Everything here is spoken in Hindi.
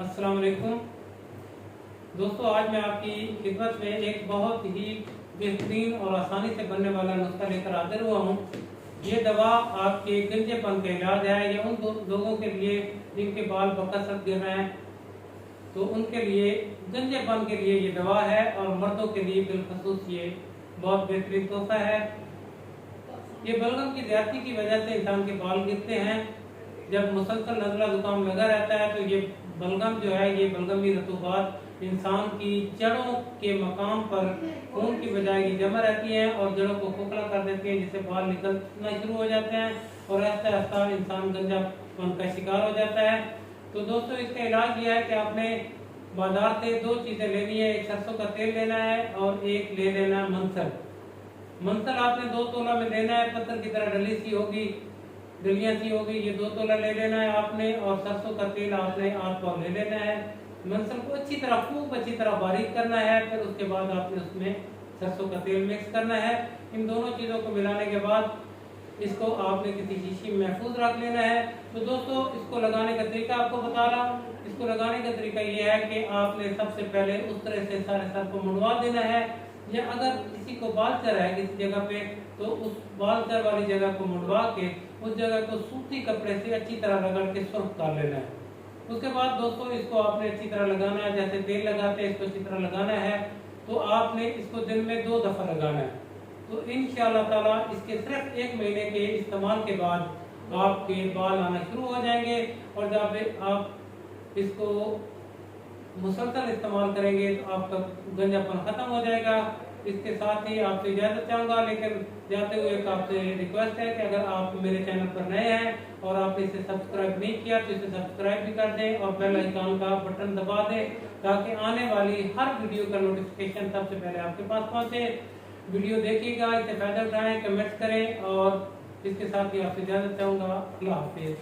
अस्सलाम वालेकुम दोस्तों, आज मैं आपकी खिदमत में एक बहुत ही बेहतरीन और आसानी से बनने वाला नुस्खा लेकर हाजिर हुआ हूँ। ये दवा आपके गंजेपन का इलाज है। या उन लोगों के लिए जिनके बाल बकसरत गिर रहे हैं, तो उनके लिए गंजेपन के लिए ये दवा है। और मर्दों के लिए बिलखसूस ये बहुत बेहतरीन तोहफा है। ये बलगम की ज्यादती की वजह से इंसान के बाल गिरते हैं। जब मुसलसल नजला जुकाम लगा रहता है तो ये बलगम जो है, ये बलगमी रतूबात इंसान की जड़ों के मकाम पर खून की बजाय ये जमा रहती हैं और जड़ों को खोखला कर देती हैं, जिससे बाल निकलना शुरू हो जाते हैं और आहिस्ता आहिस्ता इंसान गंजापन का शिकार हो जाता है। तो दोस्तों, इसका इलाज यह है कि आपने बाजार से दो चीजें लेनी है। एक सरसों का तेल लेना है और एक ले लेना है मंसल। मंसल आपने 2 तोला में लेना है। पत्थर की तरह डली सी होगी, डलियां सी होगी। ये 2 तोला ले लेना है आपने। और सरसों का तेल आपने 8 पाव ले लेना है। मंसल को अच्छी तरह खूब अच्छी तरह बारीक करना है। फिर उसके बाद आपने उसमें सरसों का तेल मिक्स करना है। इन दोनों चीजों को मिलाने के बाद इसको आपने किसी शीशी में महफूज रख लेना है। तो दोस्तों, इसको लगाने का तरीका आपको बता रहा हूँ। इसको लगाने का तरीका ये है कि आपने सबसे पहले उस तरह से सारे सर को मुड़वा देना है। या अगर किसी को बालचर है किसी जगह पे, तो उस बालचर वाली जगह को मुड़वा के उस जगह को सूती कपड़े से अच्छी तरह रगड़ के सुर्ख कर लेना है। उसके बाद दोस्तों, इसको आपने अच्छी तरह लगाना है। जैसे तेल लगाते हैं, इसको अच्छी तरह लगाना है। तो आपने इसको दिन में 2 दफा लगाना है। तो इंशाअल्लाह ताला इसके सिर्फ 1 महीने के इस्तेमाल के बाद आपके बाल आना शुरू हो जाएंगे। और जब आप इसको मुसलसल इस्तेमाल करेंगे तो आपका गंजापन खत्म हो जाएगा। इसके साथ ही आपसे इजाजत चाहूंगा, लेकिन जाते हुए एक आपसे रिक्वेस्ट है कि अगर आप मेरे चैनल पर नए हैं और आपने इसे सब्सक्राइब नहीं किया तो इसे सब्सक्राइब भी कर दें और बेल आइकन का बटन दबा दें, ताकि आने वाली हर वीडियो का नोटिफिकेशन सबसे पहले आपके पास पहुंचे। वीडियो देखिएगा, इसे फायदा उठाएं, कमेंट्स करें और इसके साथ ही आपसे इजाजत चाहूंगा। अल्लाह हाफिज।